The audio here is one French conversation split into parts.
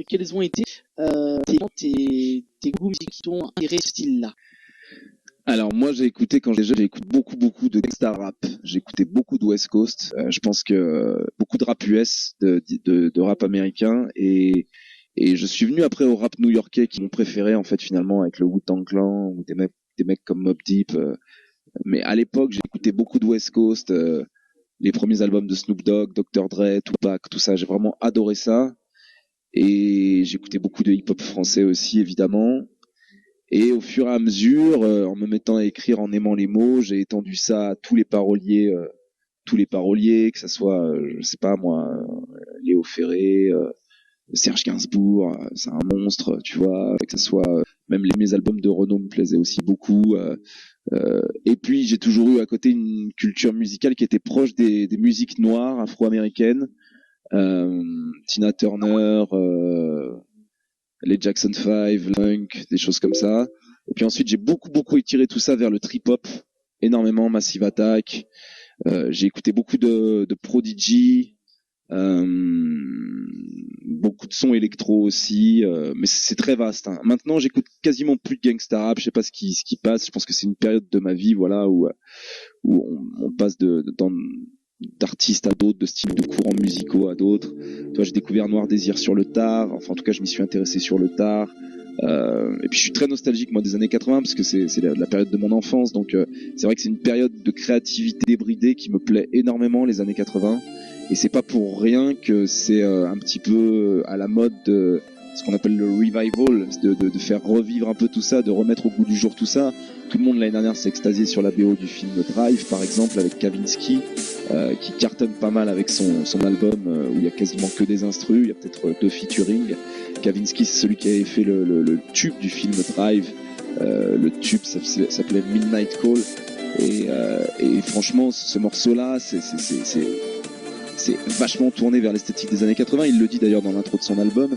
quels ont été tes goûts musicaux qui t'ont inspiré ce style-là? Alors moi quand j'étais jeune, j'ai écouté beaucoup de gangsta rap. J'ai écouté beaucoup de West Coast. Je pense que beaucoup de rap US, de rap américain, et je suis venu après au rap new-yorkais qui m'ont préféré en fait finalement avec le Wu-Tang Clan ou des mecs comme Mobb Deep. Mais à l'époque j'ai écouté beaucoup de West Coast, les premiers albums de Snoop Dogg, Dr. Dre, Tupac, tout ça. J'ai vraiment adoré ça. Et j'écoutais beaucoup de hip-hop français aussi évidemment. Et au fur et à mesure, en me mettant à écrire, en aimant les mots, j'ai étendu ça à tous les paroliers, que ça soit, je sais pas moi, Léo Ferré, Serge Gainsbourg, c'est un monstre, tu vois, que ça soit même mes albums de Renaud me plaisaient aussi beaucoup. Et puis j'ai toujours eu à côté une culture musicale qui était proche des musiques noires afro-américaines, Tina Turner. Les Jackson 5, Funk, des choses comme ça. Et puis ensuite, j'ai beaucoup étiré tout ça vers le trip-hop, énormément, Massive Attack. J'ai écouté beaucoup de Prodigy, beaucoup de sons électro aussi, mais c'est très vaste. Hein. Maintenant, j'écoute quasiment plus de gangsta rap. Je sais pas ce qui passe. Je pense que c'est une période de ma vie, voilà, où on passe d'artistes à d'autres, de styles de courants musicaux à d'autres. Toi, j'ai découvert Noir Désir sur le tard. Enfin, en tout cas, je m'y suis intéressé sur le tard. Et puis, je suis très nostalgique, moi, des années 80, parce que c'est la période de mon enfance. Donc, c'est vrai que c'est une période de créativité débridée qui me plaît énormément, les années 80. Et c'est pas pour rien que c'est un petit peu à la mode de ce qu'on appelle le revival, de faire revivre un peu tout ça, de remettre au goût du jour tout ça. Tout le monde l'année dernière s'est extasié sur la BO du film Drive, par exemple, avec Kavinsky, qui cartonne pas mal avec son album où il y a quasiment que des instrus, il y a peut-être 2 featuring. Kavinsky, c'est celui qui avait fait le tube du film Drive. Le tube s'appelait Midnight Call. Et franchement, ce morceau-là, c'est vachement tourné vers l'esthétique des années 80. Il le dit d'ailleurs dans l'intro de son album.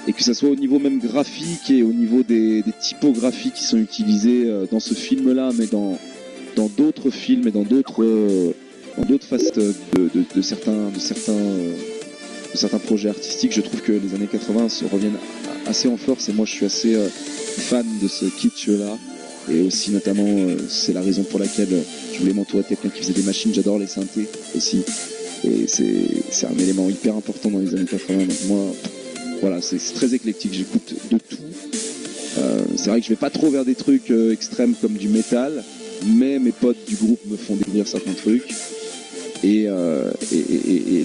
Et que ça soit au niveau même graphique et au niveau des typographies qui sont utilisées dans ce film-là, mais dans d'autres films et dans d'autres facettes de certains projets artistiques, je trouve que les années 80 se reviennent assez en force. Et moi, je suis assez fan de ce kitsch-là. Et aussi, notamment, c'est la raison pour laquelle je voulais m'entourer de quelqu'un qui faisait des machines. J'adore les synthés aussi. Et c'est un élément hyper important dans les années 80. Donc moi, voilà, c'est très éclectique. J'écoute de tout. C'est vrai que je vais pas trop vers des trucs extrêmes comme du métal, mais mes potes du groupe me font découvrir certains trucs. Et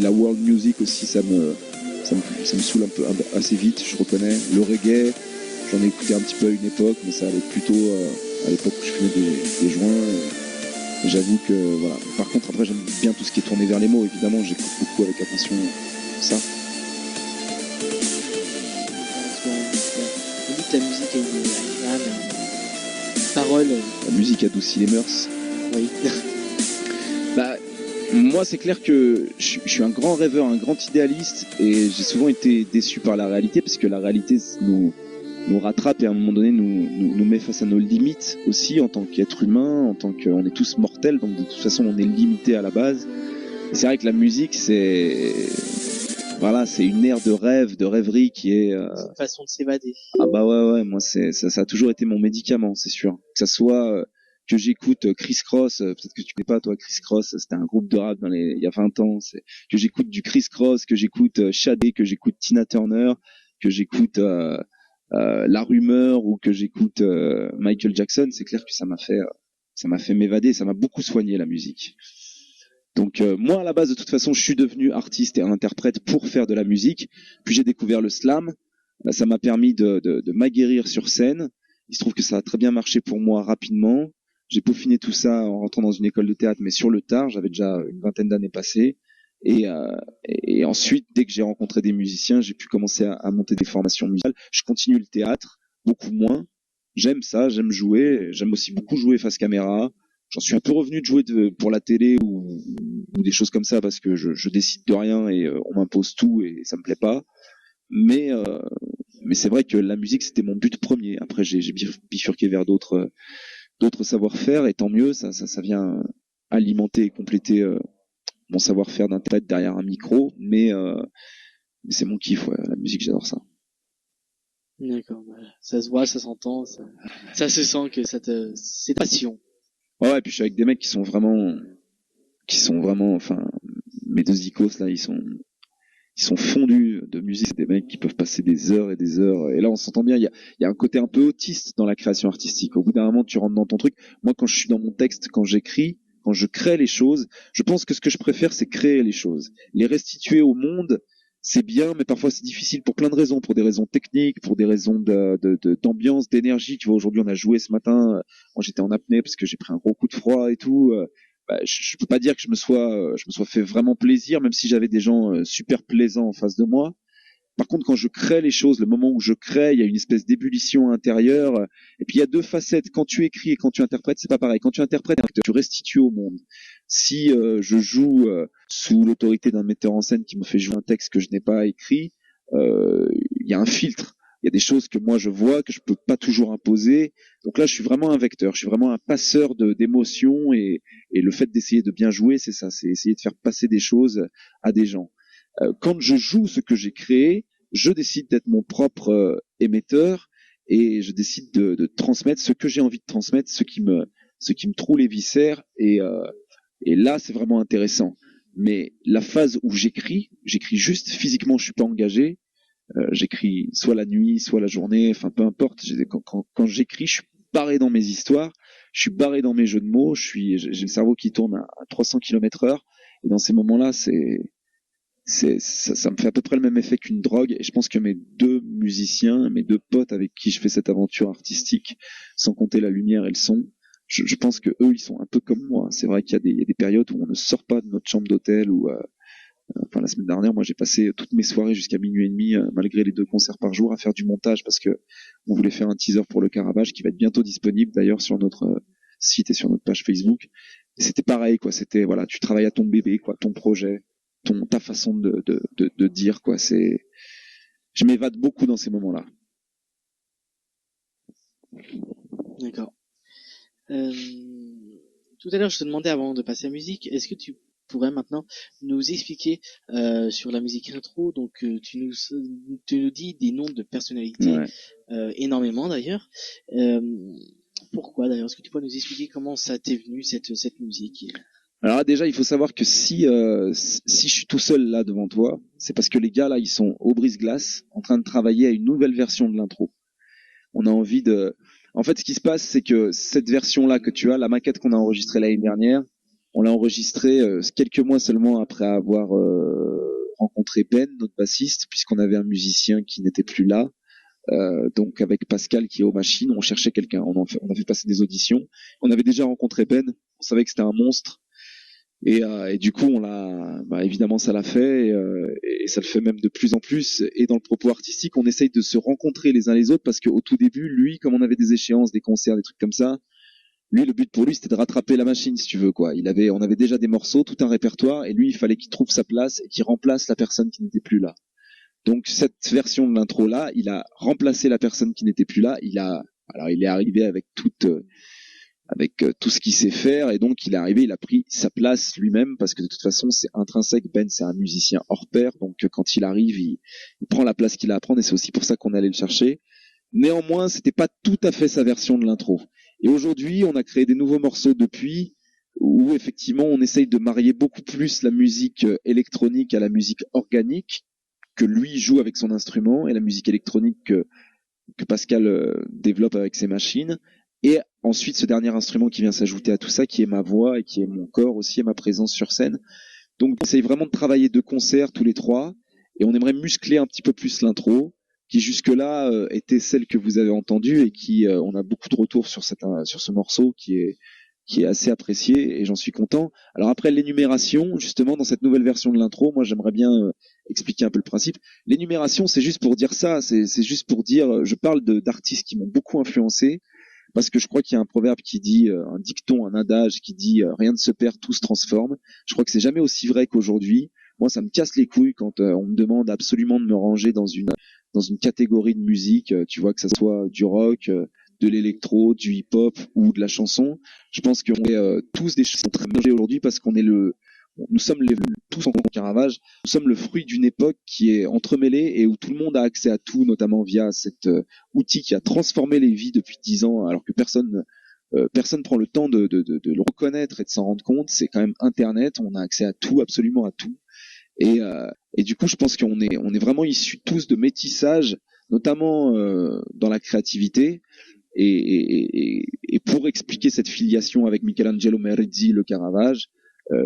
la world music aussi, ça me saoule un peu assez vite, je reconnais. Le reggae, j'en ai écouté un petit peu à une époque, mais ça allait plutôt à l'époque où je fumais des joints. J'avoue que voilà. Par contre, après, j'aime bien tout ce qui est tourné vers les mots. Évidemment, j'écoute beaucoup avec attention ça. On dit que la musique a une âme, une parole. La musique adoucit les mœurs. Oui. Bah, moi, c'est clair que je suis un grand rêveur, un grand idéaliste, et j'ai souvent été déçu par la réalité, parce que la réalité nous rattrape et à un moment donné nous met face à nos limites aussi en tant qu'être humain, en tant qu'on est tous mortels, donc de toute façon on est limité à la base. Et c'est vrai que la musique c'est une ère de rêve, de rêverie qui est C'est une façon de s'évader. Ah bah ouais, moi ça a toujours été mon médicament, c'est sûr. Que ça soit que j'écoute Criss Cross, peut-être que tu connais pas toi Criss Cross, c'était un groupe de rap il y a 20 ans, que j'écoute du Criss Cross, que j'écoute Shadé, que j'écoute Tina Turner, que j'écoute La Rumeur ou que j'écoute Michael Jackson, c'est clair que ça m'a fait m'évader, ça m'a beaucoup soigné la musique. Donc moi à la base de toute façon je suis devenu artiste et interprète pour faire de la musique, puis j'ai découvert le slam, ça m'a permis de m'aguerrir sur scène, il se trouve que ça a très bien marché pour moi rapidement, j'ai peaufiné tout ça en rentrant dans une école de théâtre mais sur le tard, j'avais déjà une vingtaine d'années passées. Et ensuite, dès que j'ai rencontré des musiciens, j'ai pu commencer à monter des formations musicales. Je continue le théâtre, beaucoup moins. J'aime ça, j'aime jouer. J'aime aussi beaucoup jouer face caméra. J'en suis un peu revenu de jouer pour la télé ou des choses comme ça parce que je décide de rien et on m'impose tout et ça me plaît pas. Mais c'est vrai que la musique c'était mon but premier. Après j'ai bifurqué vers d'autres savoir-faire et tant mieux. Ça vient alimenter et compléter mon savoir-faire d'interprète derrière un micro, mais Mais c'est mon kiff, ouais, la musique, j'adore ça. D'accord, ça se voit, ça s'entend, ça se sent que c'est passion. Ouais, et puis je suis avec des mecs qui sont vraiment, enfin, mes deux icos là, ils sont fondus de musique. C'est des mecs qui peuvent passer des heures et des heures. Et là, on s'entend bien. Il y a un côté un peu autiste dans la création artistique. Au bout d'un moment, tu rentres dans ton truc. Moi, quand je suis dans mon texte, quand j'écris, quand je crée les choses, je pense que ce que je préfère, c'est créer les choses. Les restituer au monde, c'est bien, mais parfois c'est difficile pour plein de raisons, pour des raisons techniques, pour des raisons d'ambiance, d'énergie. Tu vois, aujourd'hui, on a joué ce matin. Moi, j'étais en apnée parce que j'ai pris un gros coup de froid et tout. Bah, je peux pas dire que je me sois fait vraiment plaisir, même si j'avais des gens super plaisants en face de moi. Par contre, quand je crée les choses, le moment où je crée, il y a une espèce d'ébullition intérieure. Et puis il y a deux facettes. Quand tu écris et quand tu interprètes, c'est pas pareil. Quand tu interprètes, tu restitues au monde. Si je joue sous l'autorité d'un metteur en scène qui me fait jouer un texte que je n'ai pas écrit, il y a un filtre. Il y a des choses que moi je vois que je peux pas toujours imposer. Donc là, je suis vraiment un vecteur. Je suis vraiment un passeur d'émotions et le fait d'essayer de bien jouer, c'est ça. C'est essayer de faire passer des choses à des gens. Quand je joue ce que j'ai créé, je décide d'être mon propre émetteur et je décide de transmettre ce que j'ai envie de transmettre, ce qui me troue les viscères et là c'est vraiment intéressant. Mais la phase où j'écris juste physiquement, je suis pas engagé. J'écris soit la nuit, soit la journée, enfin peu importe. Quand j'écris, je suis barré dans mes histoires, je suis barré dans mes jeux de mots, j'ai le cerveau qui tourne à 300 km/h. Et dans ces moments-là, ça me fait à peu près le même effet qu'une drogue. Et je pense que mes deux musiciens, mes deux potes avec qui je fais cette aventure artistique, sans compter la lumière et le son, je pense que eux, ils sont un peu comme moi. C'est vrai qu'il y a des périodes où on ne sort pas de notre chambre d'hôtel ou enfin la semaine dernière, moi j'ai passé toutes mes soirées jusqu'à minuit et demi, malgré les 2 concerts par jour, à faire du montage parce que on voulait faire un teaser pour le Caravage qui va être bientôt disponible d'ailleurs sur notre site et sur notre page Facebook. Et c'était pareil, quoi. C'était voilà, tu travailles à ton bébé, quoi, ton projet, ta façon de dire, quoi. Je m'évade beaucoup dans ces moments-là. D'accord. Tout à l'heure, je te demandais avant de passer à la musique, est-ce que tu pourrais maintenant nous expliquer sur la musique rétro? Donc, tu nous dis des noms de personnalités, Ouais. énormément d'ailleurs. Pourquoi d'ailleurs? Est-ce que tu pourrais nous expliquer comment ça t'est venu cette musique? Alors là, déjà, il faut savoir que si je suis tout seul là devant toi, c'est parce que les gars là, ils sont au brise-glace, en train de travailler à une nouvelle version de l'intro. On a envie de. En fait, ce qui se passe, c'est que cette version-là que tu as, la maquette qu'on a enregistrée l'année dernière, on l'a enregistrée quelques mois seulement après avoir rencontré Ben, notre bassiste, puisqu'on avait un musicien qui n'était plus là. Donc avec Pascal qui est aux machines, on cherchait quelqu'un. On a fait passer des auditions. On avait déjà rencontré Ben. On savait que c'était un monstre. Et du coup, évidemment, ça l'a fait, et ça le fait même de plus en plus. Et dans le propos artistique, on essaye de se rencontrer les uns les autres parce qu'au tout début, lui, comme on avait des échéances, des concerts, des trucs comme ça, lui, le but pour lui, c'était de rattraper la machine, si tu veux, quoi. On avait déjà des morceaux, tout un répertoire, et lui, il fallait qu'il trouve sa place et qu'il remplace la personne qui n'était plus là. Donc, cette version de l'intro là, il a remplacé la personne qui n'était plus là. Alors, il est arrivé avec tout ce qu'il sait faire et donc il est arrivé, il a pris sa place lui-même parce que de toute façon c'est intrinsèque. Ben c'est un musicien hors pair, donc quand il arrive il prend la place qu'il a à prendre et c'est aussi pour ça qu'on allait le chercher. Néanmoins c'était pas tout à fait sa version de l'intro et aujourd'hui on a créé des nouveaux morceaux depuis où effectivement on essaye de marier beaucoup plus la musique électronique à la musique organique que lui joue avec son instrument et la musique électronique que Pascal développe avec ses machines. Et ensuite, ce dernier instrument qui vient s'ajouter à tout ça, qui est ma voix et qui est mon corps aussi et ma présence sur scène. Donc, on essaye vraiment de travailler de concert tous les trois. Et on aimerait muscler un petit peu plus l'intro, qui jusque-là était celle que vous avez entendue et qui, on a beaucoup de retours sur ce morceau qui est assez apprécié et j'en suis content. Alors après l'énumération, justement, dans cette nouvelle version de l'intro, moi j'aimerais bien expliquer un peu le principe. L'énumération, c'est juste pour dire ça, c'est juste pour dire, je parle d'artistes qui m'ont beaucoup influencé, parce que je crois qu'il y a un proverbe qui dit, un dicton, un adage qui dit, rien ne se perd, tout se transforme. Je crois que c'est jamais aussi vrai qu'aujourd'hui. Moi, ça me casse les couilles quand on me demande absolument de me ranger dans une catégorie de musique, tu vois, que ça soit du rock, de l'électro, du hip-hop ou de la chanson. Je pense qu'on est tous des choses qui sont très mélangées aujourd'hui parce nous sommes tous en Caravage, nous sommes le fruit d'une époque qui est entremêlée et où tout le monde a accès à tout, notamment via cet outil qui a transformé les vies depuis 10 ans, alors que personne prend le temps de le reconnaître et de s'en rendre compte. C'est quand même Internet, on a accès à tout, absolument à tout. Et du coup, je pense qu'on est vraiment issus tous de métissage, notamment dans la créativité. Et pour expliquer cette filiation avec Michelangelo Merisi, le Caravage,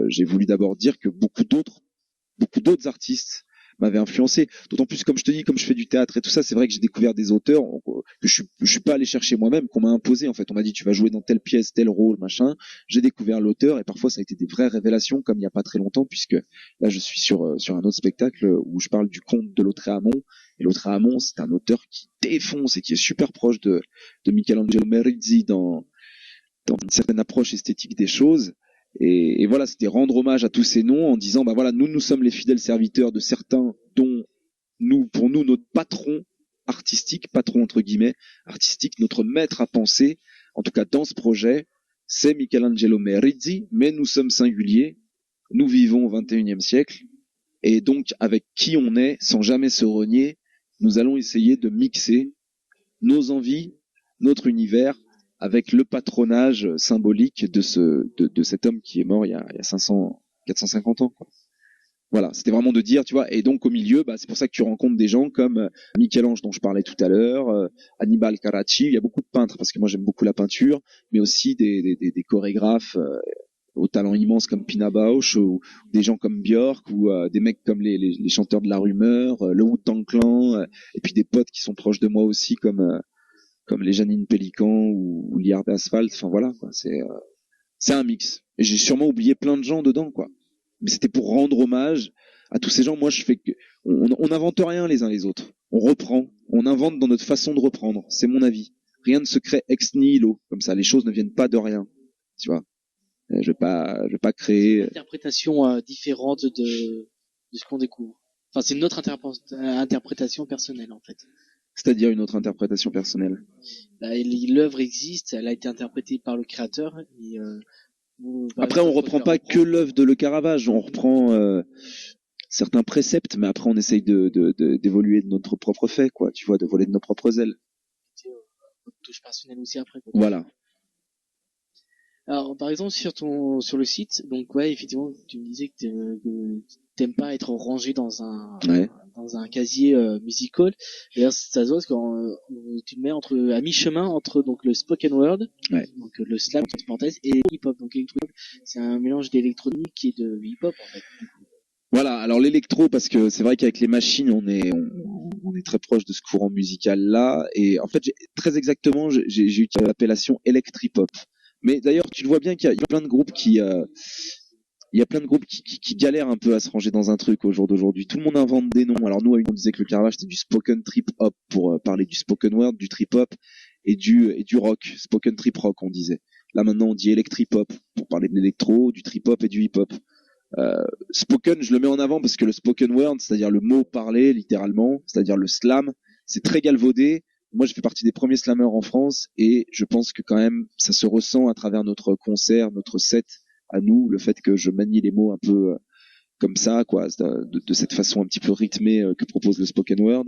j'ai voulu d'abord dire que beaucoup d'autres artistes m'avaient influencé. D'autant plus, comme je te dis, comme je fais du théâtre et tout ça, c'est vrai que j'ai découvert des auteurs que je suis pas allé chercher moi-même, qu'on m'a imposé. En fait, on m'a dit tu vas jouer dans telle pièce, tel rôle, machin. J'ai découvert l'auteur et parfois ça a été des vraies révélations, comme il y a pas très longtemps, puisque là je suis sur un autre spectacle où je parle du conte de Lautréamont. Et Lautréamont, c'est un auteur qui défonce et qui est super proche de Michelangelo Merisi dans une certaine approche esthétique des choses. Et voilà, c'était rendre hommage à tous ces noms en disant, bah voilà, nous sommes les fidèles serviteurs de certains dont pour nous, notre patron artistique, patron entre guillemets, artistique, notre maître à penser, en tout cas dans ce projet, c'est Michelangelo Merisi, mais nous sommes singuliers, nous vivons au XXIe siècle, et donc avec qui on est, sans jamais se renier, nous allons essayer de mixer nos envies, notre univers, avec le patronage symbolique de cet homme qui est mort il y a 450 ans, quoi. Voilà, c'était vraiment de dire, tu vois, et donc au milieu, bah, c'est pour ça que tu rencontres des gens comme Michel-Ange dont je parlais tout à l'heure, Hannibal Carracci, il y a beaucoup de peintres, parce que moi j'aime beaucoup la peinture, mais aussi des chorégraphes au talent immense comme Pina Bausch, ou des gens comme Björk, ou des mecs comme les chanteurs de la rumeur, le Wu-Tang Clan, et puis des potes qui sont proches de moi aussi comme les Janine Pélican ou Liard Asphalt, enfin voilà, quoi, c'est un mix. Et j'ai sûrement oublié plein de gens dedans, quoi. Mais c'était pour rendre hommage à tous ces gens. Moi, je fais que on n'invente rien les uns les autres. On reprend, on invente dans notre façon de reprendre. C'est mon avis. Rien ne se crée ex nihilo, comme ça. Les choses ne viennent pas de rien, tu vois. Je vais pas créer. Une interprétation différente de ce qu'on découvre. Enfin, c'est notre interprétation personnelle en fait. C'est-à-dire une autre interprétation personnelle. Bah, l'œuvre existe, elle a été interprétée par le créateur. Et, après, on reprend pas que l'œuvre de Le Caravage, on reprend certains préceptes, mais après on essaye d'évoluer de notre propre fait, quoi. Tu vois, de voler de nos propres ailes. Touche personnelle aussi après, quoi. Voilà. Alors, par exemple, sur le site, donc ouais, effectivement, tu me disais que t'aimes pas être rangé dans un casier musical. D'ailleurs, ça se voit parce que tu te mets à mi-chemin entre donc le spoken word, donc le slam entre parenthèses, et hip-hop. Donc électro-hip, c'est un mélange d'électronique et de hip-hop en fait. Voilà, alors l'électro, parce que c'est vrai qu'avec les machines, on est très proche de ce courant musical là, et en fait, très exactement, j'ai utilisé l'appellation electripop. Mais d'ailleurs, tu le vois bien qu'il y a plein de groupes qui galèrent un peu à se ranger dans un truc au jour d'aujourd'hui. Tout le monde invente des noms. Alors nous, on disait que le Caravage c'était du spoken trip hop pour parler du spoken word, du trip hop et du rock, spoken trip rock on disait. Là maintenant, on dit electripop pour parler de l'électro, du trip hop et du hip hop. Spoken, je le mets en avant parce que le spoken word, c'est-à-dire le mot parlé littéralement, c'est-à-dire le slam, c'est très galvaudé. Moi, je fais partie des premiers slammers en France et je pense que quand même, ça se ressent à travers notre concert, notre set à nous, le fait que je manie les mots un peu comme ça, quoi, de cette façon un petit peu rythmée que propose le spoken word.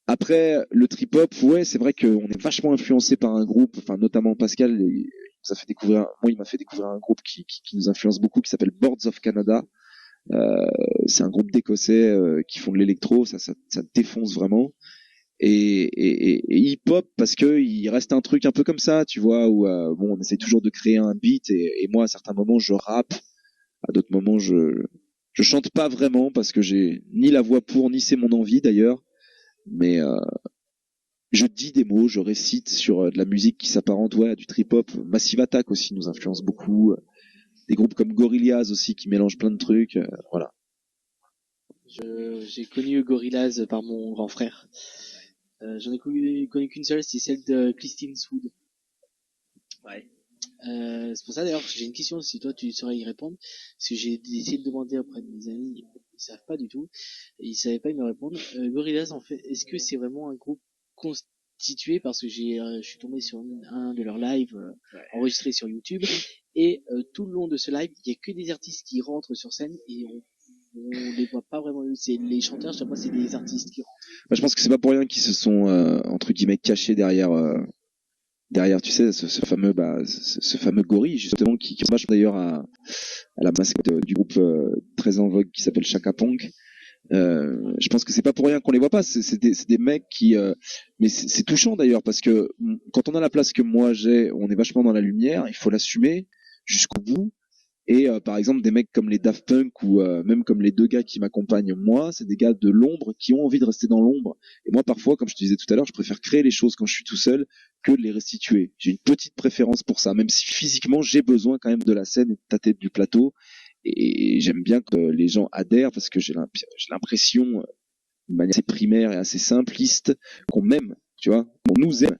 Après, le trip-hop, ouais, c'est vrai qu'on est vachement influencé par un groupe, enfin notamment Pascal, il m'a fait découvrir un groupe qui nous influence beaucoup, qui s'appelle Boards of Canada. C'est un groupe d'Écossais qui font de l'électro, ça défonce vraiment. Et hip-hop parce que il reste un truc un peu comme ça, tu vois, où bon, on essaie toujours de créer un beat et moi à certains moments je rappe, à d'autres moments je chante pas vraiment parce que j'ai ni la voix pour ni c'est mon envie d'ailleurs, mais je dis des mots, je récite sur de la musique qui s'apparente à du trip-hop. Massive Attack aussi nous influence beaucoup. Des groupes comme Gorillaz aussi qui mélangent plein de trucs. Voilà. J'ai connu Gorillaz par mon grand frère. J'en ai connu qu'une seule, c'est celle de Clint Eastwood. Ouais. C'est pour ça d'ailleurs que j'ai une question, si toi tu saurais y répondre, parce que j'ai essayé de demander auprès de mes amis, ils savent pas du tout, et ils savaient pas me répondre. Gorillaz, en fait, est-ce que c'est vraiment un groupe constitué, parce que je suis tombé sur un de leurs lives enregistrés sur YouTube, Et tout le long de ce live, il y a que des artistes qui rentrent sur scène et on les voit pas vraiment. C'est les chanteurs, je sais pas, c'est des artistes qui rentrent. Bah, je pense que c'est pas pour rien qu'ils se sont entre guillemets cachés derrière tu sais ce fameux gorille justement qui marche d'ailleurs à la mascotte du groupe très en vogue qui s'appelle Chaka Ponk. Je pense que c'est pas pour rien qu'on les voit pas. C'est des mecs qui, mais c'est touchant d'ailleurs parce que quand on a la place que moi j'ai, on est vachement dans la lumière. Il faut l'assumer jusqu'au bout. Et par exemple des mecs comme les Daft Punk ou même comme les deux gars qui m'accompagnent moi, c'est des gars de l'ombre qui ont envie de rester dans l'ombre. Et moi parfois, comme je te disais tout à l'heure, je préfère créer les choses quand je suis tout seul que de les restituer. J'ai une petite préférence pour ça, même si physiquement j'ai besoin quand même de la scène et de ta tête du plateau. Et j'aime bien que les gens adhèrent parce que j'ai l'impression, de manière assez primaire et assez simpliste, qu'on m'aime, tu vois, qu'on nous aime.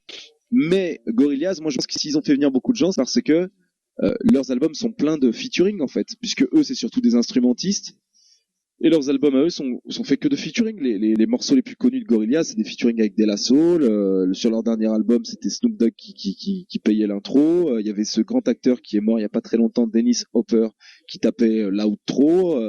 Mais Gorillaz, moi je pense que s'ils ont fait venir beaucoup de gens, c'est parce que leurs albums sont pleins de featuring en fait, puisque eux c'est surtout des instrumentistes et leurs albums à eux sont faits que de featuring. Les morceaux les plus connus de Gorillaz c'est des featuring avec De La Soul. Sur leur dernier album c'était Snoop Dogg qui payait l'intro. Il y avait ce grand acteur qui est mort il y a pas très longtemps, Dennis Hopper, qui tapait l'outro.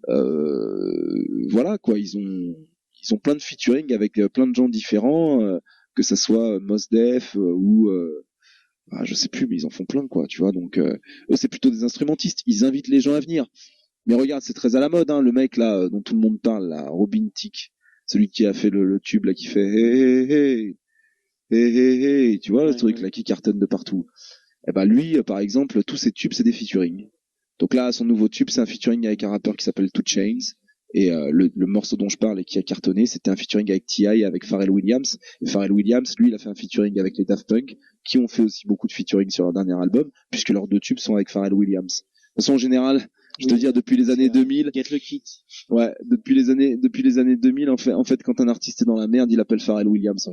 Voilà quoi, ils ont plein de featuring avec plein de gens différents, que ça soit Mos Def ou je sais plus, mais ils en font plein, quoi, tu vois. Donc, eux, c'est plutôt des instrumentistes. Ils invitent les gens à venir. Mais regarde, c'est très à la mode, hein, le mec là dont tout le monde parle, là, Robin Thicke, celui qui a fait le tube là, qui fait hey hey hey hey hey, tu vois, le truc là qui cartonne de partout. Et ben lui, par exemple, tous ses tubes, c'est des featuring. Donc là, son nouveau tube, c'est un featuring avec un rappeur qui s'appelle 2 Chainz. Et le morceau dont je parle et qui a cartonné, c'était un featuring avec T.I. et avec Pharrell Williams. Et Pharrell Williams, lui, il a fait un featuring avec les Daft Punk, qui ont fait aussi beaucoup de featuring sur leur dernier album, puisque leurs deux tubes sont avec Pharrell Williams. De toute façon, en général, je te dire, depuis les années 2000... Get le kit. Ouais, depuis les années 2000, en fait, quand un artiste est dans la merde, il appelle Pharrell Williams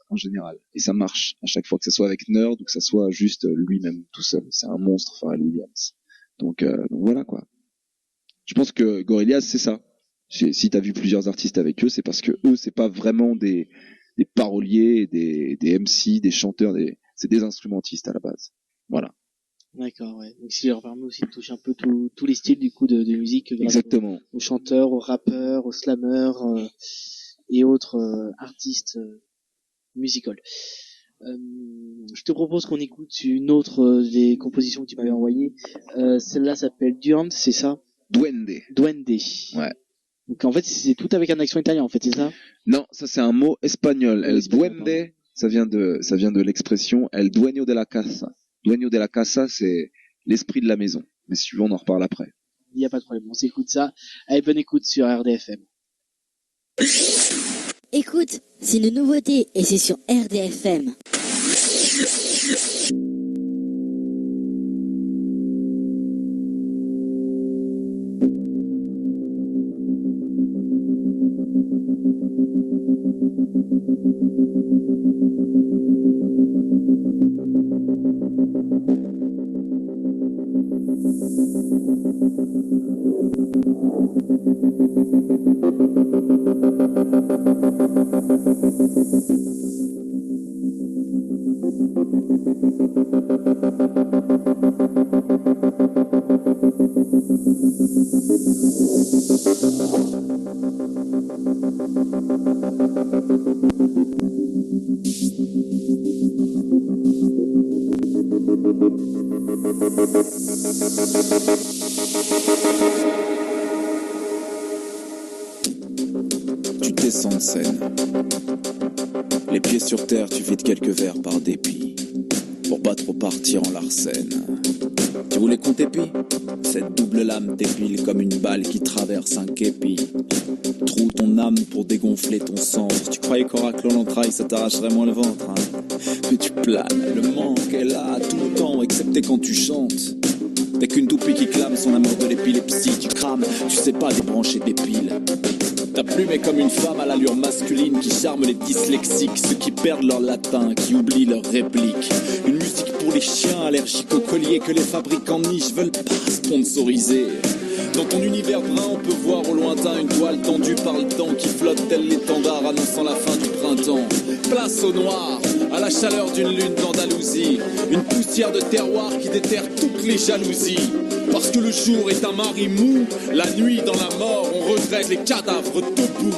en général. Et ça marche à chaque fois, que ce soit avec Nerd ou que ce soit juste lui-même tout seul. C'est un monstre, Pharrell Williams. Donc voilà, quoi. Je pense que Gorillaz, c'est ça. Si t'as vu plusieurs artistes avec eux, c'est parce que eux, c'est pas vraiment des paroliers, des MC, des chanteurs, c'est des instrumentistes à la base. Voilà. D'accord, ouais. Donc si leur permet aussi de toucher un peu tous les styles du coup de musique. Exactement. Aux chanteurs, aux rappeurs, aux slammers et autres artistes musicals. Je te propose qu'on écoute une autre des compositions que tu m'avais envoyées. Celle-là s'appelle Duende, c'est ça? Duende. Ouais. Donc en fait c'est tout avec un accent italien en fait, c'est ça? Non, ça c'est un mot espagnol. El duende, ça vient de l'expression el dueño de la casa. Dueño de la casa, c'est l'esprit de la maison. Mais si tu veux, on en reparle après. Il n'y a pas de problème, on s'écoute ça. Allez, bonne écoute sur RDFM. Écoute, c'est une nouveauté et c'est sur RDFM. Tu descends de scène. Les pieds sur terre, tu vides quelques verres par dépit. Pour pas trop partir en larcène. Tu voulais qu'on t'épie? Cette double lame t'épile comme une balle qui traverse un képi. Troue ton âme pour dégonfler ton centre. Tu croyais qu'en raclant l'entraille ça t'arracherait moins le ventre, hein? Mais tu planes, le manque est là tout le temps, excepté quand tu chantes. T'es qu'une toupie qui clame son amour de l'épilepsie. Tu crames, tu sais pas débrancher des piles. Ta plume est comme une femme à l'allure masculine qui charme les dyslexiques, ceux qui perdent leur latin, qui oublient leurs répliques. Une musique pour les chiens allergiques aux colliers que les fabricants niche veulent pas sponsoriser. Dans ton univers brun, on peut voir au lointain une toile tendue par le temps qui flotte tel l'étendard annonçant la fin du printemps. place au noir, à la chaleur d'une lune d'Andalousie, une poussière de terroir qui déterre toutes les jalousies. Parce que le jour est un mari mou, la nuit dans la mort, on regrette les cadavres debout.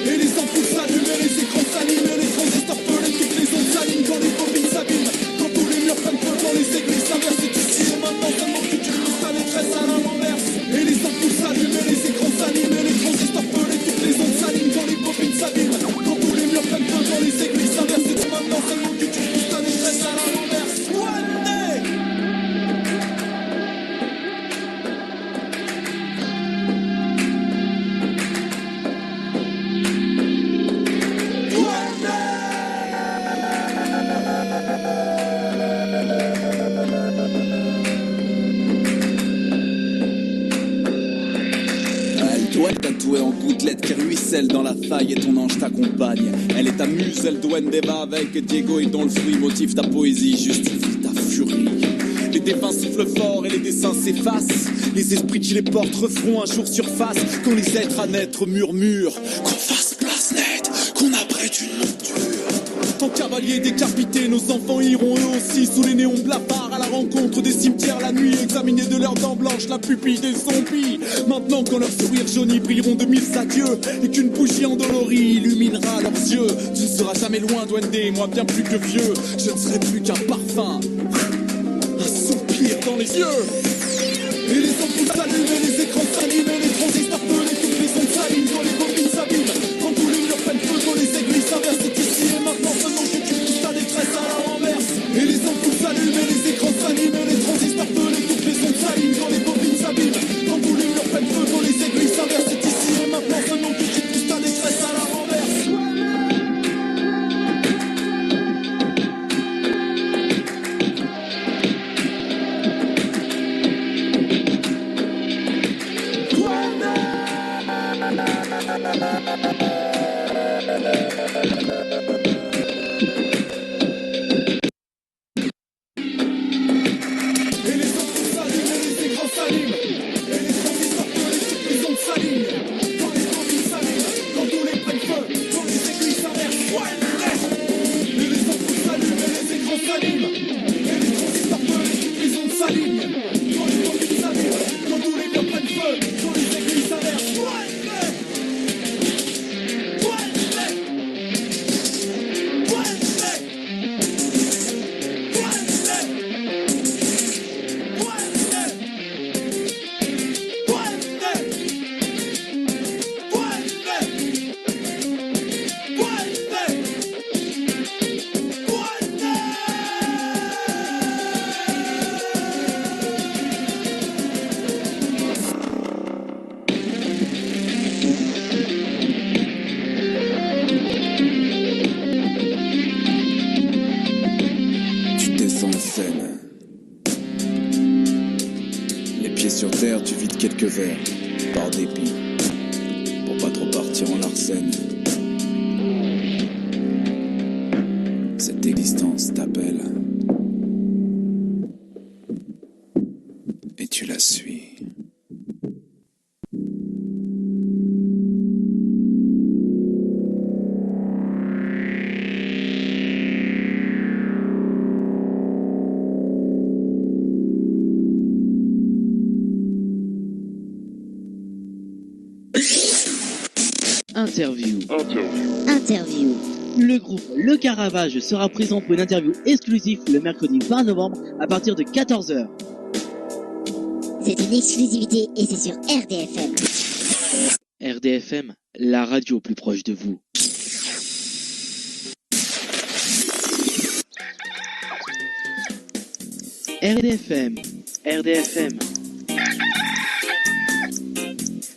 Et les ampoules s'allument, et les écrans s'allument, et les transistors pelent, toutes les ondes s'alignent quand les bobines s'abîment. Quand tous les murs prennent feu, quand les églises s'inversent, c'est ici et maintenant seulement que tu pousses ta détresse à la renverse. Et les ampoules s'allument, et les écrans s'allument, et les transistors pelent, et toutes les ondes s'alignent quand les bobines s'abîment. Quand tous les murs prennent feu, quand les églises s'inversent, c'est maintenant seulement que tu pousses ta détresse à la renverse. Tatouée en gouttelettes qui ruissellent dans la faille et ton ange t'accompagne. Elle est ta muse, elle Duendeva avec Diego et dont le fruit motive ta poésie, justifie ta furie. Les défunts soufflent fort et les dessins s'effacent. Les esprits qui les portent referont un jour surface. Quand les êtres à naître murmurent qu'on fasse place nette, qu'on abrège une monture. En cavalier décapité, nos enfants iront eux aussi sous les néons blafards à la rencontre des cimetières la nuit, examiner de leurs dents blanches la pupille des zombies. Maintenant quand leurs sourires jaunis brilleront de mille adieux et qu'une bougie endolorie illuminera leurs yeux, tu ne seras jamais loin Duende, moi bien plus que vieux, je ne serai plus qu'un parfum, un soupir dans les yeux. Et les ampoules s'allument, et les écrans s'allument, et les transistors pelent, et toutes les ondes s'alignent quand les bobines s'abîment. Quand tous les murs prennent feu, quand les églises s'inversent, c'est ici et maintenant seulement que tu pousses ta détresse à la renverse. Et les ampoules s'allument, et les écrans s'allument, et les transistors pelent, et toutes les ondes s'alignent quand les bobines s'abîment. Quand tous les murs prennent feu, quand les églises s'inversent, c'est ici et maintenant seulement que tu pousses ta détresse à la renverse. Sur terre, tu vides quelques verres, par dépit, pour pas trop partir en larcène. Cette existence t'appelle, et tu la suis. Interview. Le groupe Le Caravage sera présent pour une interview exclusive le mercredi 20 novembre à partir de 14h. C'est une exclusivité et c'est sur RDFM. RDFM, la radio plus proche de vous. RDFM,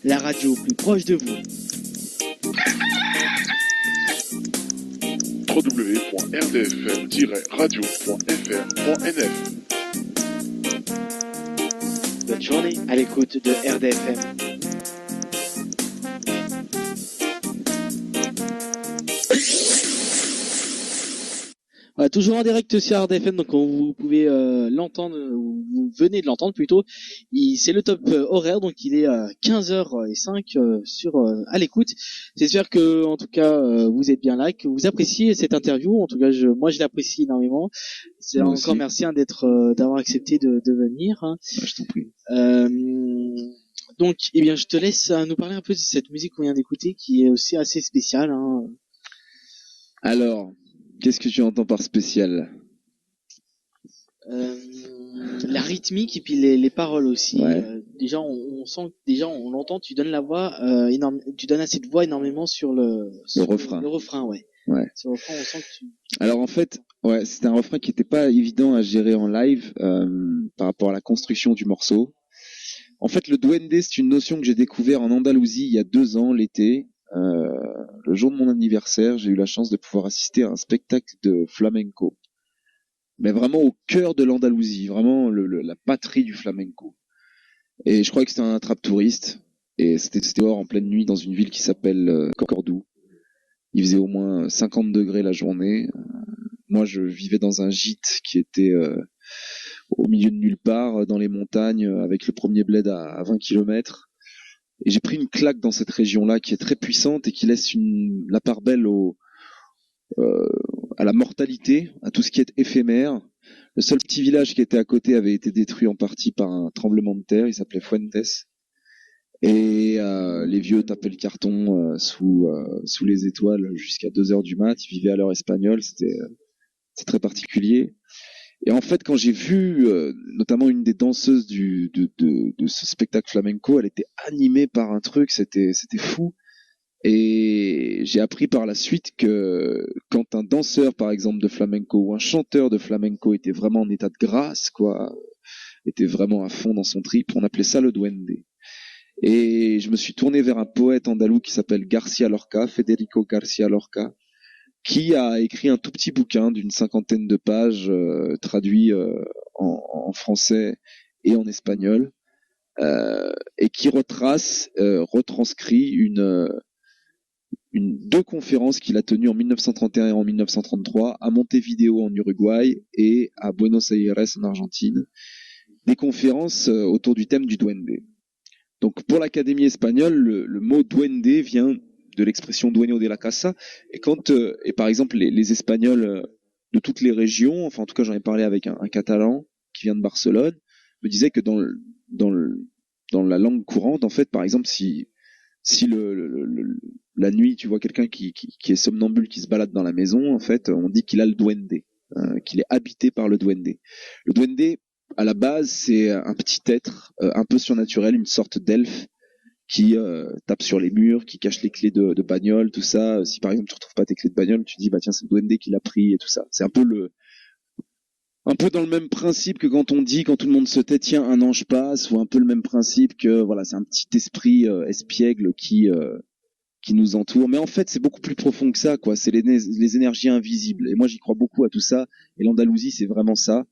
la radio plus proche de vous. www.rdfm-radio.fr.nf. Bonne journée à l'écoute de RDFM. Voilà, toujours en direct sur RDFM, donc vous pouvez l'entendre, ou vous venez de l'entendre plutôt. C'est le top horaire, donc il est à 15h05 à l'écoute. J'espère que en tout cas vous êtes bien là, que vous appréciez cette interview. En tout cas, moi je l'apprécie énormément. C'est Moi encore aussi. merci d'avoir accepté de venir. Hein. Ouais, je t'en prie. Donc, eh bien, je te laisse nous parler un peu de cette musique qu'on vient d'écouter, qui est aussi assez spéciale. Hein. Alors, qu'est-ce que tu entends par spécial? La rythmique et puis les paroles aussi. Ouais. Déjà, on sent que déjà on l'entend. Tu donnes la voix tu donnes assez de voix énormément sur le refrain. Le refrain, ouais. Ouais. Sur le refrain, on sent que tu. Alors en fait, ouais, c'était un refrain qui était pas évident à gérer en live par rapport à la construction du morceau. En fait, le duende, c'est une notion que j'ai découvert en Andalousie il y a 2 ans, l'été. Le jour de mon anniversaire, j'ai eu la chance de pouvoir assister à un spectacle de flamenco. Mais vraiment au cœur de l'Andalousie, vraiment la patrie du flamenco. Et je crois que c'était un attrape-touriste. Et c'était dehors en pleine nuit dans une ville qui s'appelle Cordoue. Il faisait au moins 50 degrés la journée. Moi, je vivais dans un gîte qui était au milieu de nulle part, dans les montagnes, avec le premier bled à 20 km. Et j'ai pris une claque dans cette région-là qui est très puissante et qui laisse la part belle à la mortalité, à tout ce qui est éphémère. Le seul petit village qui était à côté avait été détruit en partie par un tremblement de terre, il s'appelait Fuentes. Et les vieux tapaient le carton sous les étoiles jusqu'à 2h du mat, ils vivaient à l'heure espagnole, c'est très particulier. Et en fait, quand j'ai vu notamment une des danseuses de ce spectacle flamenco, elle était animée par un truc, c'était fou. Et j'ai appris par la suite que quand un danseur, par exemple, de flamenco ou un chanteur de flamenco était vraiment en état de grâce, quoi, était vraiment à fond dans son trip, on appelait ça le duende. Et je me suis tourné vers un poète andalou qui s'appelle García Lorca, Federico García Lorca, qui a écrit un tout petit bouquin d'une 50aine de pages, traduit en français et en espagnol, et qui retranscrit deux conférences qu'il a tenues en 1931 et en 1933 à Montevideo en Uruguay et à Buenos Aires en Argentine, des conférences autour du thème du duende. Donc pour l'Académie espagnole, le mot duende vient de l'expression dueño de la casa, et par exemple les Espagnols de toutes les régions, enfin en tout cas j'en ai parlé avec un Catalan qui vient de Barcelone, me disait que dans la langue courante, en fait, par exemple, si la nuit tu vois quelqu'un qui est somnambule, qui se balade dans la maison, en fait, on dit qu'il a le duende, qu'il est habité par le duende. Le duende, à la base, c'est un petit être un peu surnaturel, une sorte d'elfe qui tape sur les murs, qui cache les clés de bagnole, tout ça. Si par exemple tu retrouves pas tes clés de bagnole, tu dis bah tiens, c'est le duende qui l'a pris et tout ça. C'est un peu dans le même principe que quand tout le monde se tait, tiens, un ange passe, ou un peu le même principe que voilà, c'est un petit esprit espiègle qui nous entoure. Mais en fait, c'est beaucoup plus profond que ça, quoi. C'est les énergies invisibles. Et moi, j'y crois beaucoup à tout ça. Et l'Andalousie, c'est vraiment ça.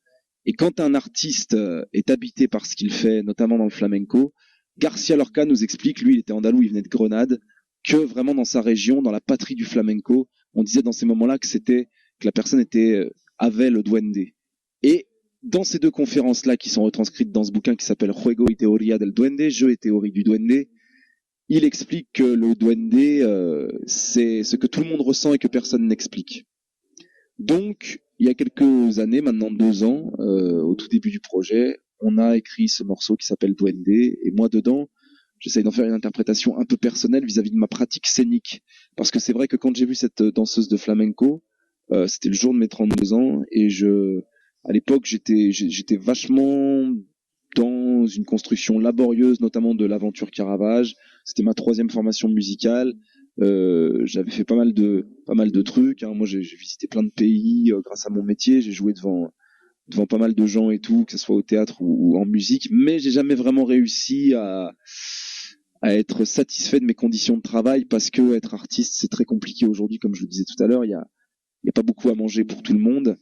Et quand un artiste est habité par ce qu'il fait, notamment dans le flamenco, García Lorca nous explique, lui, il était andalou, il venait de Grenade, que vraiment dans sa région, dans la patrie du flamenco, on disait dans ces moments-là que la personne avait le duende. Et dans ces deux conférences-là qui sont retranscrites dans ce bouquin qui s'appelle Juego y Teoría del Duende, Jeu et théorie du duende, il explique que le duende, c'est ce que tout le monde ressent et que personne n'explique. Donc, il y a quelques années, maintenant 2 ans, au tout début du projet, on a écrit ce morceau qui s'appelle Duende, et moi dedans, j'essaye d'en faire une interprétation un peu personnelle vis-à-vis de ma pratique scénique. Parce que c'est vrai que quand j'ai vu cette danseuse de flamenco, c'était le jour de mes 32 ans, et à l'époque, j'étais vachement dans une construction laborieuse, notamment de l'aventure Caravage. C'était ma 3e formation musicale. J'avais fait pas mal de trucs. Hein. Moi, j'ai visité plein de pays grâce à mon métier. J'ai joué devant pas mal de gens et tout, que ce soit au théâtre ou en musique. Mais j'ai jamais vraiment réussi à être satisfait de mes conditions de travail, parce que être artiste, c'est très compliqué aujourd'hui, comme je le disais tout à l'heure. Il y a pas beaucoup à manger pour tout le monde,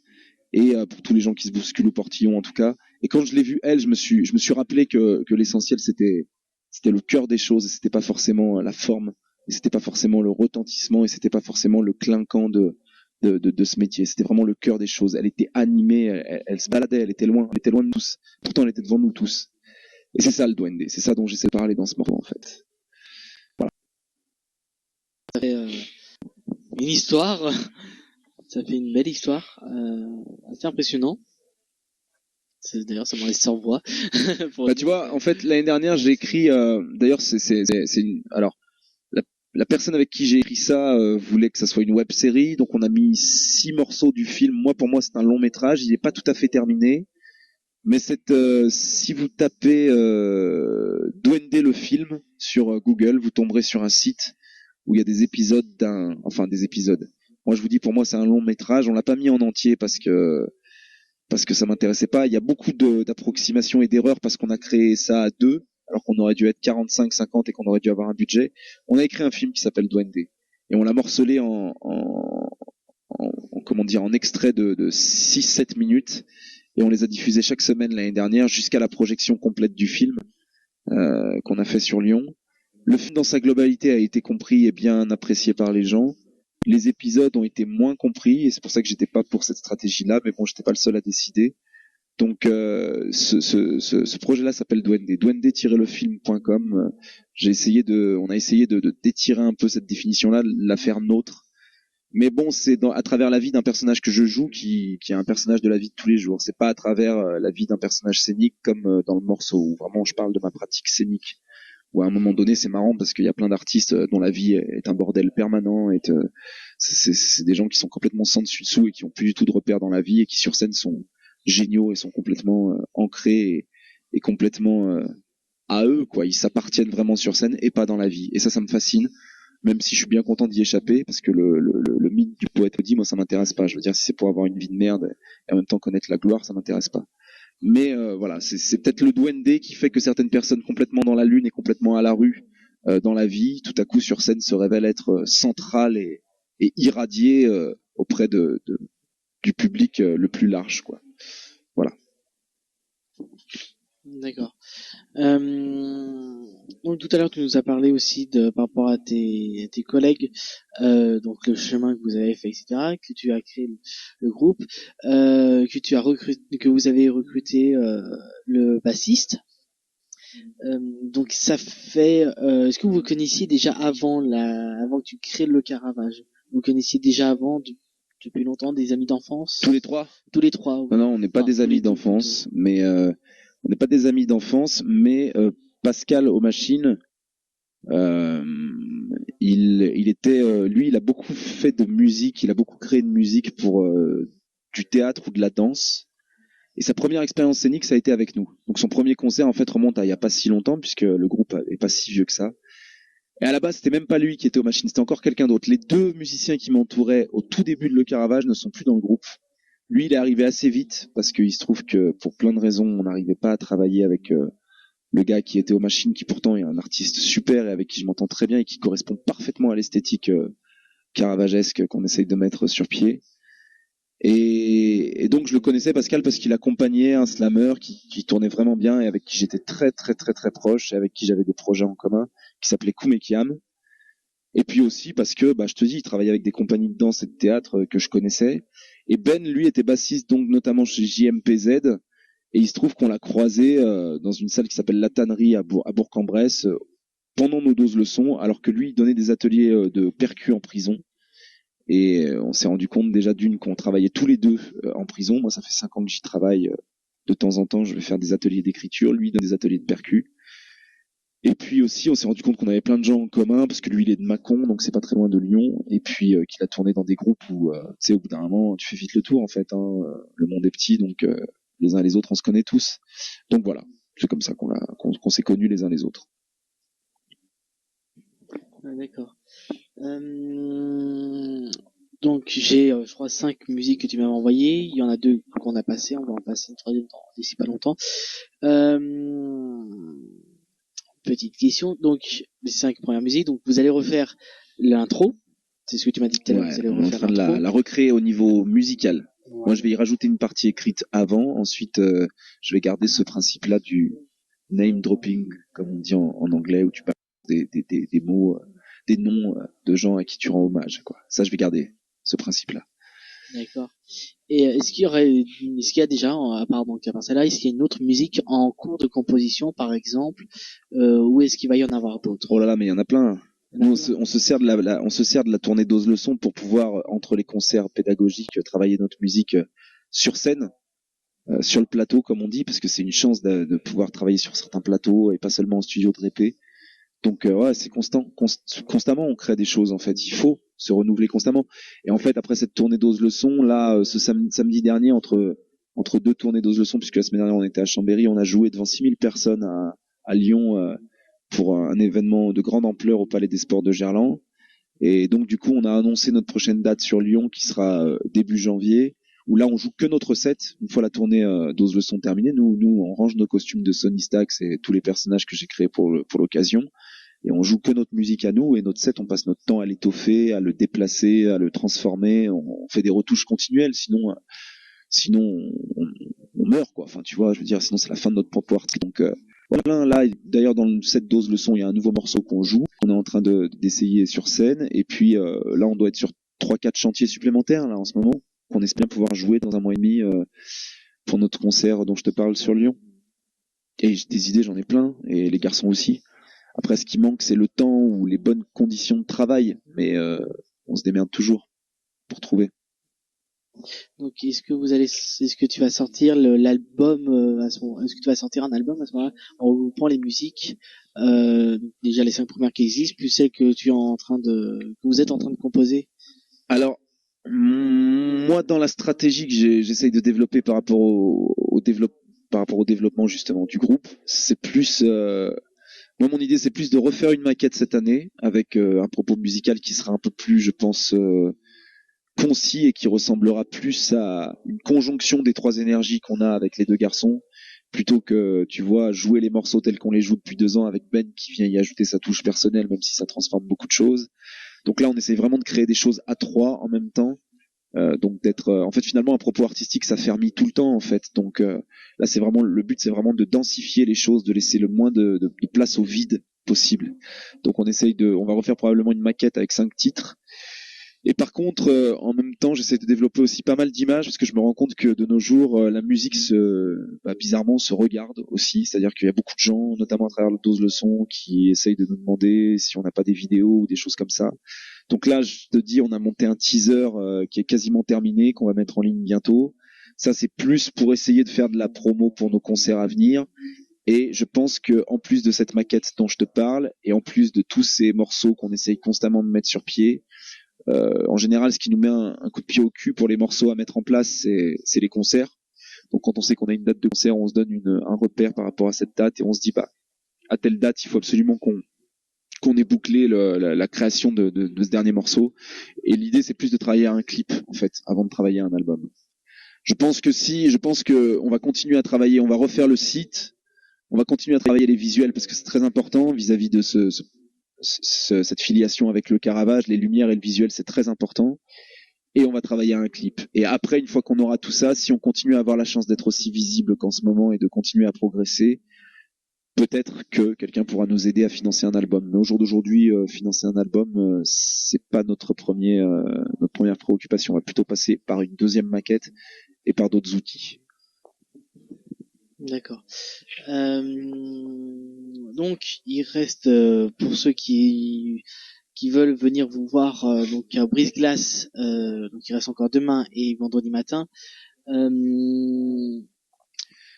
et pour tous les gens qui se bousculent au portillon en tout cas. Et quand je l'ai vue, elle, je me suis rappelé que l'essentiel c'était le cœur des choses, et c'était pas forcément la forme, et c'était pas forcément le retentissement, et c'était pas forcément le clinquant de ce métier. C'était vraiment le cœur des choses. Elle était animée, elle se baladait, elle était loin de tous. Pourtant, elle était devant nous tous. Et c'est ça le Duende, c'est ça dont j'essaie de parler dans ce morceau en fait. Voilà. Ça fait une histoire, ça fait une belle histoire, assez impressionnant. D'ailleurs, ça m'en laisse sans voix. Tu vois, en fait, l'année dernière, j'ai écrit. D'ailleurs, alors, la personne avec qui j'ai écrit ça voulait que ça soit une web série, donc on a mis 6 morceaux du film. Pour moi, c'est un long métrage. Il n'est pas tout à fait terminé. Mais si vous tapez Duende le film sur Google, vous tomberez sur un site où il y a des épisodes des épisodes. Moi, je vous dis, pour moi, c'est un long métrage. On l'a pas mis en entier parce que ça m'intéressait pas. Il y a beaucoup d'approximations et d'erreurs parce qu'on a créé ça à 2, alors qu'on aurait dû être 45, 50 et qu'on aurait dû avoir un budget. On a écrit un film qui s'appelle Duende et on l'a morcelé en extrait de 6-7 minutes. Et on les a diffusés chaque semaine l'année dernière jusqu'à la projection complète du film qu'on a fait sur Lyon. Le film dans sa globalité a été compris et bien apprécié par les gens. Les épisodes ont été moins compris et c'est pour ça que j'étais pas pour cette stratégie-là, mais bon, j'étais pas le seul à décider. Donc ce projet-là s'appelle Duende, duende-lefilm.com. On a essayé de d'étirer un peu cette définition-là, de la faire nôtre. Mais bon, c'est à travers la vie d'un personnage que je joue qui est un personnage de la vie de tous les jours. C'est pas à travers la vie d'un personnage scénique comme dans le morceau où vraiment je parle de ma pratique scénique. Où à un moment donné, c'est marrant parce qu'il y a plein d'artistes dont la vie est un bordel permanent. C'est des gens qui sont complètement sans dessus dessous et qui ont plus du tout de repères dans la vie et qui sur scène sont géniaux et sont complètement ancrés et complètement à eux, quoi. Ils s'appartiennent vraiment sur scène et pas dans la vie. Et ça me fascine. Même si je suis bien content d'y échapper, parce que le mythe du poète maudit, moi, ça m'intéresse pas. Je veux dire, si c'est pour avoir une vie de merde et en même temps connaître la gloire, ça m'intéresse pas. Mais voilà, c'est peut-être le Duende qui fait que certaines personnes complètement dans la lune et complètement à la rue dans la vie, tout à coup sur scène se révèlent être centrales et irradiées auprès du public le plus large, quoi. Voilà. D'accord. Donc tout à l'heure tu nous as parlé aussi par rapport à tes collègues, donc le chemin que vous avez fait, etc., que tu as créé le groupe, que vous avez recruté le bassiste. Donc ça fait. Est-ce que vous connaissiez déjà avant que tu crées le Caravage? Vous connaissiez déjà avant depuis longtemps des amis d'enfance? Tous les trois. Oui. Non, on n'est pas des amis d'enfance, mais on n'est pas des amis d'enfance, mais Pascal aux machines, il était, lui, il a beaucoup fait de musique, il a beaucoup créé de musique pour du théâtre ou de la danse. Et sa première expérience scénique, ça a été avec nous. Donc son premier concert, en fait, remonte à il y a pas si longtemps, puisque le groupe est pas si vieux que ça. Et à la base, c'était même pas lui qui était aux machines, c'était encore quelqu'un d'autre. Les 2 musiciens qui m'entouraient au tout début de Le Caravage ne sont plus dans le groupe. Lui, il est arrivé assez vite parce qu'il se trouve que pour plein de raisons, on n'arrivait pas à travailler avec le gars qui était aux machines, qui pourtant est un artiste super et avec qui je m'entends très bien et qui correspond parfaitement à l'esthétique caravagesque qu'on essaye de mettre sur pied. Et donc je le connaissais, Pascal, parce qu'il accompagnait un slammer qui tournait vraiment bien et avec qui j'étais très très très très proche et avec qui j'avais des projets en commun, qui s'appelait Kumekiam. Et puis aussi parce que, je te dis, il travaillait avec des compagnies de danse et de théâtre que je connaissais. Et Ben, lui, était bassiste, donc notamment chez JMPZ. Et il se trouve qu'on l'a croisé dans une salle qui s'appelle La Tannerie à Bourg-en-Bresse pendant nos 12 leçons, alors que lui, il donnait des ateliers de percu en prison. Et on s'est rendu compte déjà qu'on travaillait tous les deux en prison. Moi, ça fait 5 ans que j'y travaille. De temps en temps, je vais faire des ateliers d'écriture. Lui, il donne des ateliers de percu. Et puis aussi, on s'est rendu compte qu'on avait plein de gens en commun, parce que lui, il est de Mâcon, donc c'est pas très loin de Lyon, et puis qu'il a tourné dans des groupes où, tu sais, au bout d'un moment, tu fais vite le tour, en fait. Le monde est petit, donc les uns et les autres, on se connaît tous. Donc voilà, c'est comme ça qu'on s'est connus les uns les autres. Ah, d'accord. Donc j'ai, je crois, 5 musiques que tu m'avais envoyées. Il y en a 2 qu'on a passées. On va en passer une troisième d'ici pas longtemps. Petite question. Donc les 5 premières musiques. Donc vous allez refaire l'intro. C'est ce que tu m'as dit tout à l'heure. Ouais, vous allez on est en refaire train de la recréer au niveau musical. Ouais. Moi, je vais y rajouter une partie écrite avant. Ensuite, je vais garder ce principe-là du name dropping, comme on dit en anglais, où tu parles des mots, des noms de gens à qui tu rends hommage, quoi. Ça, je vais garder ce principe-là. D'accord. Et est-ce qu'il y a déjà, à part celle-là, est-ce qu'il y a une autre musique en cours de composition, par exemple, ou est-ce qu'il va y en avoir d'autres? Oh là là, mais il y en a plein. Nous, on se sert de la tournée d'Ose Leçon pour pouvoir, entre les concerts pédagogiques, travailler notre musique sur scène, sur le plateau, comme on dit, parce que c'est une chance de pouvoir travailler sur certains plateaux et pas seulement en studio de répé. Donc ouais, c'est constamment on crée des choses en fait. Il faut se renouveler constamment. Et en fait, après cette tournée d'Ose Leçon, là, ce samedi dernier, entre deux tournées d'Ose Leçon, puisque la semaine dernière on était à Chambéry, on a joué devant 6000 personnes à Lyon pour un événement de grande ampleur au Palais des Sports de Gerland. Et donc du coup, on a annoncé notre prochaine date sur Lyon qui sera début janvier, où là on joue que notre set. Une fois la tournée d'Ose Leçon terminée, nous on range nos costumes de Sonny Stax et tous les personnages que j'ai créés pour l'occasion. Et on joue que notre musique à nous, et notre set, on passe notre temps à l'étoffer, à le déplacer, à le transformer. On fait des retouches continuelles, sinon on meurt, quoi. Enfin, tu vois, je veux dire, sinon c'est la fin de notre propre artiste. Donc voilà, là, d'ailleurs, dans le set d'Ose Leçon, il y a un nouveau morceau qu'on joue, qu'on est en train d'essayer sur scène. Et puis là, on doit être sur 3-4 chantiers supplémentaires là en ce moment, qu'on espère pouvoir jouer dans un mois et demi pour notre concert dont je te parle sur Lyon. Et des idées, j'en ai plein, et les garçons aussi. Après, ce qui manque, c'est le temps ou les bonnes conditions de travail, mais on se démerde toujours pour trouver. Donc, est-ce que tu vas sortir l'album est-ce que tu vas sortir un album à ce moment-là en regroupant les musiques, déjà les 5 premières qui existent, plus celles que vous êtes en train de composer? Alors, moi, dans la stratégie que j'essaye de développer par rapport au développement justement du groupe, c'est plus moi, mon idée, c'est plus de refaire une maquette cette année avec un propos musical qui sera un peu plus, je pense, concis et qui ressemblera plus à une conjonction des trois énergies qu'on a avec les deux garçons, plutôt que, tu vois, jouer les morceaux tels qu'on les joue depuis 2 ans avec Ben qui vient y ajouter sa touche personnelle, même si ça transforme beaucoup de choses. Donc là, on essaie vraiment de créer des choses à 3 en même temps. Donc d'être en fait finalement un propos artistique ça fermille tout le temps en fait, donc là c'est vraiment le but, c'est vraiment de densifier les choses, de laisser le moins de place au vide possible. Donc on va refaire probablement une maquette avec 5 titres. Et par contre, en même temps, j'essaie de développer aussi pas mal d'images parce que je me rends compte que de nos jours, la musique bizarrement se regarde aussi. C'est-à-dire qu'il y a beaucoup de gens, notamment à travers le Dose Leçon, qui essayent de nous demander si on n'a pas des vidéos ou des choses comme ça. Donc là, je te dis, on a monté un teaser qui est quasiment terminé, qu'on va mettre en ligne bientôt. Ça, c'est plus pour essayer de faire de la promo pour nos concerts à venir. Et je pense que en plus de cette maquette dont je te parle, et en plus de tous ces morceaux qu'on essaye constamment de mettre sur pied, en général, ce qui nous met un coup de pied au cul pour les morceaux à mettre en place, c'est les concerts. Donc quand on sait qu'on a une date de concert, on se donne un repère par rapport à cette date et on se dit, bah, à telle date, il faut absolument qu'on ait bouclé la création de ce dernier morceau. Et l'idée, c'est plus de travailler à un clip, en fait, avant de travailler à un album. Je pense que on va continuer à travailler, on va refaire le site, on va continuer à travailler les visuels parce que c'est très important vis-à-vis de cette filiation avec le Caravage, les lumières et le visuel, c'est très important. Et on va travailler à un clip. Et après, une fois qu'on aura tout ça, si on continue à avoir la chance d'être aussi visible qu'en ce moment et de continuer à progresser, peut-être que quelqu'un pourra nous aider à financer un album. Mais au jour d'aujourd'hui, financer un album, c'est pas notre première préoccupation. On va plutôt passer par une deuxième maquette et par d'autres outils. D'accord. Donc, il reste pour ceux qui veulent venir vous voir donc à Brise-Glace, donc il reste encore demain et vendredi matin.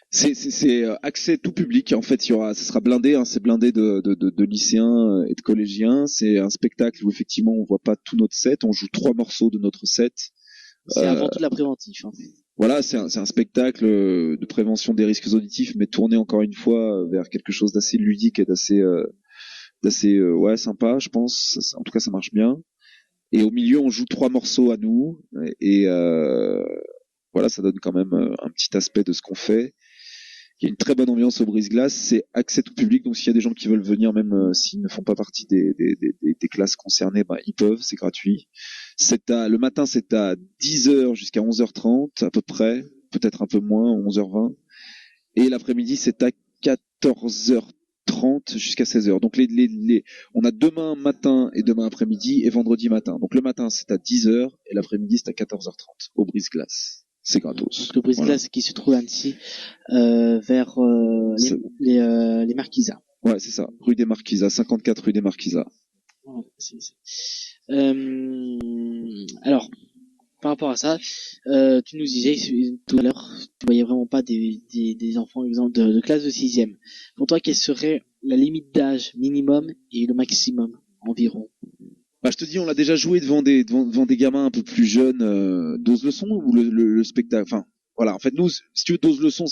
C'est accès tout public. En fait, ce sera blindé. Hein, c'est blindé de lycéens et de collégiens. C'est un spectacle où effectivement on voit pas tout notre set. On joue 3 morceaux de notre set. C'est avant tout de la préventif. En fait. Voilà, c'est un spectacle de prévention des risques auditifs, mais tourné encore une fois vers quelque chose d'assez ludique et d'assez sympa, je pense. En tout cas, ça marche bien. Et au milieu, on joue 3 morceaux à nous. Et voilà, ça donne quand même un petit aspect de ce qu'on fait. Il y a une très bonne ambiance au Brise-Glace. C'est accès tout public, donc s'il y a des gens qui veulent venir, même s'ils ne font pas partie des classes concernées, ils peuvent, c'est gratuit. Le matin, c'est à 10h jusqu'à 11h30 à peu près, peut-être un peu moins, 11h20. Et l'après-midi, c'est à 14h30 14h30 jusqu'à 16h. Donc on a demain matin et demain après-midi et vendredi matin. Donc le matin c'est à 10h et l'après-midi c'est à 14h30 au Brise-Glace. C'est gratos. Donc le Brise-Glace qui se trouve à Annecy, vers les Marquisats. Ouais, c'est ça. Rue des Marquisats, 54 rue des Marquisats. Ouais, alors, par rapport à ça, tu nous disais tout à l'heure, tu voyais vraiment pas des enfants, exemple, de classe de 6e. Pour toi, quelle serait la limite d'âge minimum et le maximum environ? Bah, je te dis, on l'a déjà joué devant des gamins un peu plus jeunes, Dose le son ou le spectacle. Enfin, voilà. En fait, nous, si tu veux, Dose le son,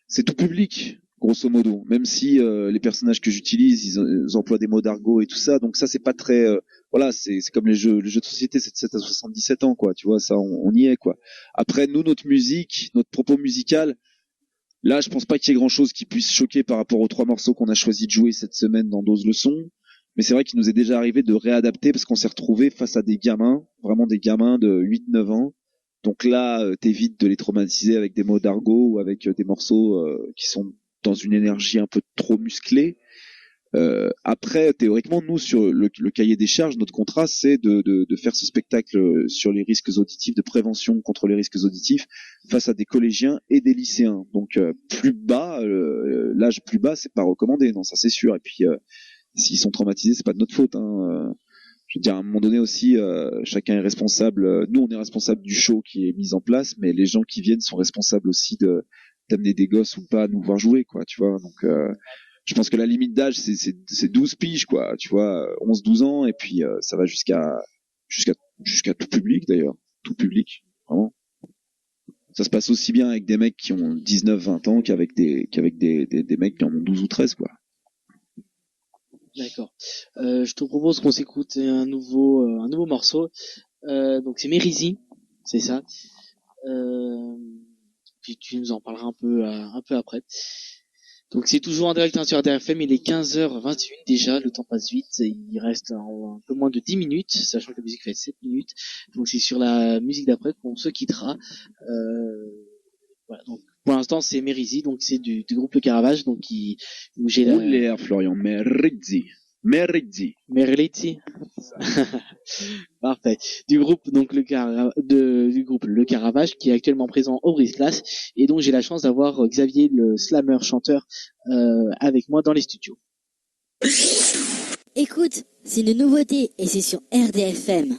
c'est tout public, grosso modo. Même si les personnages que j'utilise, ils emploient des mots d'argot et tout ça. Donc ça, c'est pas très. Voilà, c'est comme les jeux de société, c'est de 7 à 77 ans, quoi. Tu vois, ça, on y est, quoi. Après, nous, notre musique, notre propos musical. Là, je pense pas qu'il y ait grand chose qui puisse choquer par rapport aux 3 morceaux qu'on a choisi de jouer cette semaine dans Dose le son. Mais c'est vrai qu'il nous est déjà arrivé de réadapter parce qu'on s'est retrouvé face à des gamins, vraiment des gamins de 8-9 ans. Donc là, t'évites de les traumatiser avec des mots d'argot ou avec des morceaux qui sont dans une énergie un peu trop musclée. Après, théoriquement, nous, sur le cahier des charges, notre contrat, c'est de faire ce spectacle sur les risques auditifs, de prévention contre les risques auditifs, face à des collégiens et des lycéens. Donc, plus bas, l'âge plus bas, c'est pas recommandé, non, ça c'est sûr. Et puis, s'ils sont traumatisés, c'est pas de notre faute. Je veux dire, à un moment donné aussi, chacun est responsable. Nous, on est responsable du show qui est mis en place, mais les gens qui viennent sont responsables aussi d'amener des gosses ou pas à nous voir jouer, quoi. Tu vois, donc. Je pense que la limite d'âge c'est 12 piges, quoi, tu vois, 11-12 ans, et puis ça va jusqu'à tout public d'ailleurs, tout public, vraiment. Ça se passe aussi bien avec des mecs qui ont 19-20 ans qu'avec des mecs qui en ont 12 ou 13, quoi. D'accord. Je te propose qu'on s'écoute un nouveau morceau. Donc c'est Mérizi, c'est ça. Puis tu nous en parleras un peu après. Donc c'est toujours en direct sur RDFM, il est 15h21 déjà, le temps passe vite, il reste un peu moins de 10 minutes, sachant que la musique fait 7 minutes, donc c'est sur la musique d'après qu'on se quittera. Voilà, donc pour l'instant c'est Mérizi, donc c'est du groupe Le Caravage, donc où j'ai la... Florian, Mérizi. Parfait. Du groupe donc du groupe Le Caravage qui est actuellement présent au Brise-Glace et donc j'ai la chance d'avoir Xavier le slammer chanteur avec moi dans les studios. Écoute, c'est une nouveauté et c'est sur RDFM.